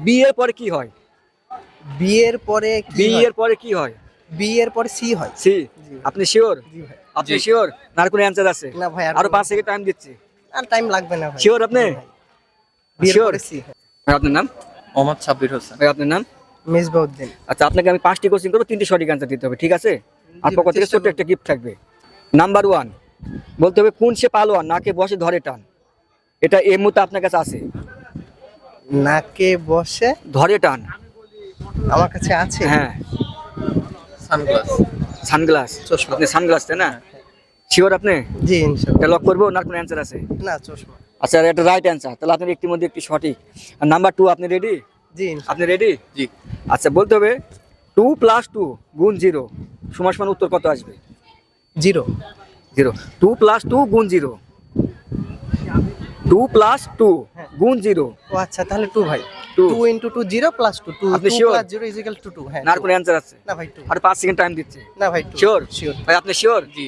বিয়ের পরে কি হয়? বিয়ের পরে বিয়ের পরে কি হয়? বিয়ের পরে সি হয়। সি। আপনি শিওর? জি ভাই। আপনি শিওর? না আর কোনো অ্যান্সার আছে? না ভাই, আরো 5 সেকেন্ড টাইম দিচ্ছি। আর টাইম লাগবে না ভাই। শিওর আপনি? বিয়ের Sure? পরে সি হয়। ভাই আপনার নাম? মোহাম্মদ সাব্বির হোসেন। ভাই আপনার নাম? মেজবাউদ্দিন। আচ্ছা আপনাকে আমি 5টি কোশ্চেন করবো, 3টি সঠিক অ্যান্সার দিতে হবে, ঠিক আছে? আর জি, পক্ষ থেকে চেষ্টা ছোট্ট একটা গিফট থাকবে। নাম্বার 1 বলতে হবে কোন সে পালোয়ান নাকে বসে ধরে টান। এটা এই মুহূর্তে আপনার কাছে আছে। নাকে বসে ধরে টান। আমার কাছে আছে। হ্যাঁ। সানগ্লাস। সানগ্লাস। চশমা। আপনি সানগ্লাস তাই না? শিওর আপনি? জি ইনশাআল্লাহ। এটা লক করবো না আর কোনো অ্যান্সার আছে? না, চশমা। আচ্ছা এটা রাইট অ্যান্সার, তাহলে আপনার একটির মধ্যে একটি সঠিক। আর নাম্বার 2 আপনি রেডি? জি ইনশাআল্লাহ। আপনি রেডি? জি। আচ্ছা বলতে হবে 2 + 2 গুণ 0 সমান উত্তর কত আসবে? 0। 0। 2 + 2 গুণ 0। 2 + 2 গুণ 0। ও আচ্ছা, তাহলে 2 ভাই। 2 2 * 2 0 + 2 2 আপনি 2 sure? + 0 = 2 হ্যাঁ। না আর কোনো অ্যান্সার আছে? না ভাই 2। আর 5 সেকেন্ড টাইম দিচ্ছি। না ভাই 2। শিওর? শিওর। ভাই আপনি শিওর? জি।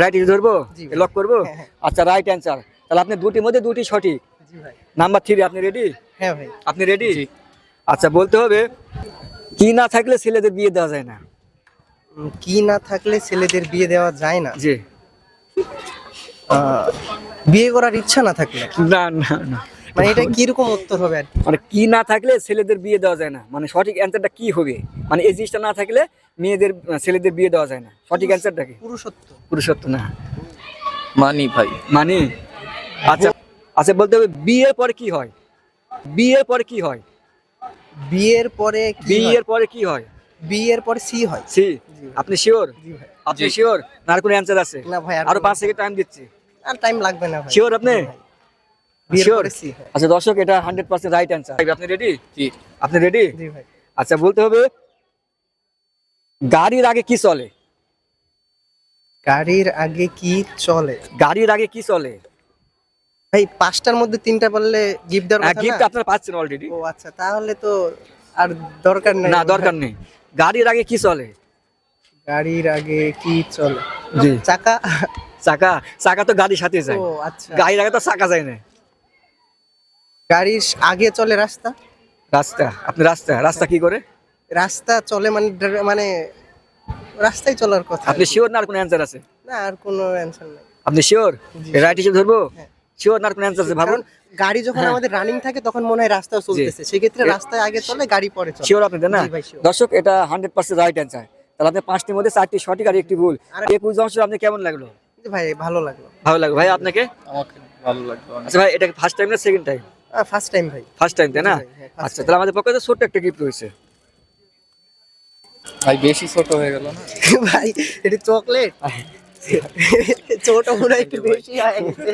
রাইট ইজ ধরবো? জি ভাই। লক করবো? হ্যাঁ, হ্যাঁ। আচ্ছা রাইট অ্যান্সার, তাহলে আপনি দুটির মধ্যে দুটি সঠিক। জি ভাই। নাম্বার 3 আপনি রেডি? হ্যাঁ ভাই। আপনি রেডি? জি। আচ্ছা বলতে হবে কি না থাকলে ছেলেদের বিয়ে দেওয়া যায় না। কি না থাকলে ছেলেদের বিয়ে দেওয়া যায় না। জি। বিয়ে করার ইচ্ছা না থাকলে। না না না, মানে এটা কি রকম উত্তর হবে আর কি? মানে কি না থাকলে ছেলেদের বিয়ে দেওয়া যায় না, মানে সঠিক অ্যান্সারটা কি হবে? মানে এই জিনিসটা না থাকলে মেয়েদের ছেলেদের বিয়ে দেওয়া যায় না, সঠিক অ্যান্সারটা কি? পুরুষত্ব। পুরুষত্ব না। মানি ভাই। মানে আচ্ছা আচ্ছা বলতে হবে বিয়ের পরে কি হয়? বিয়ের পরে কি হয়? বিয়ের পরে কি হয়? বিয়ের পরে কি হয়? বিয়ের পরে সি হয়। সি। জি ভাই। আপনি শিওর? জি ভাই। আপনি জি। শিওর? না আর কোনো অ্যান্সার আছে? না ভাই, আরো 5 সেকেন্ড টাইম দিচ্ছি। আর টাইম লাগবে না ভাই। শিওর আপনি? জি ভাই। বিয়ের Sure? পরে সি হয়। আচ্ছা দর্শক এটা 100% রাইট অ্যান্সার। আপনি রেডি? জি। আপনি রেডি? জি ভাই। আচ্ছা বলতে হবে গাড়ির আগে কি চলে? গাড়ির আগে কি চলে? গাড়ির আগে কি চলে? ভাই 5টার মধ্যে 3টা বললে গিফট দেওয়ার কথা গিফট না? আপনারা পাচ্ছেন অলরেডি। ও আচ্ছা, তাহলে তো আর দরকার নাই। না দরকার নেই। গাড়ির আগে কি চলে? গাড়ির আগে কি চলে? জি। চাকা। চাকা। চাকা তো গাড়ির সাথে যায়। ও আচ্ছা। গাড়ির আগে তো চাকা যায় না। গাড়ির আগে চলে রাস্তা। রাস্তা। আপনি রাস্তা, রাস্তা কি করে? রাস্তা চলে মানে মানে রাস্তায় চলার কথা। আপনি শিওর না আর কোনো অ্যান্সার আছে? না আর কোনো অ্যানসার নাই। আপনি শিওর? জি। রাইট হিসেবে ধরবো? হ্যাঁ। শিওর না আর কোনো অ্যান্সার আছে ভাবুন? কারণ গাড়ি যখন হ্যাঁ। আমাদের রানিং থাকে তখন মনে হয় রাস্তাও চলতেছে, সেক্ষেত্রে রাস্তায় আগে চলে, গাড়ি পরে চলে। শিওর আপনি তাই না? জি ভাই, sure। দর্শক এটা 100% রাইট অ্যান্সার। তাহলে আপনি 5টির মধ্যে 4টি সঠিক আর একটি ভুল। আর- এই কুইজ অংশ আপনি কেমন লাগলো? জি ভাই, ভালো লাগলো। ভালো লাগলো ভাই আপনাকে? আমাকে ভালো লাগলো অনেক। আচ্ছা ভাই এটা ফার্স্ট টাইম না সেকেন্ড টাইম? ফার্স্ট টাইম ভাই। ফার্স্ট টাইম তাই না? জি ভাই, হ্যাঁ, first আচ্ছা time। তাহলে আমাদের পক্ষে তো ছোট্ট একটা গিফট রয়েছে। ভাই বেশি ছোট হয়ে গেল না? ভাই এটা চকলেট। ছোট মনে হয় একটু বেশি হয়ে গেছে।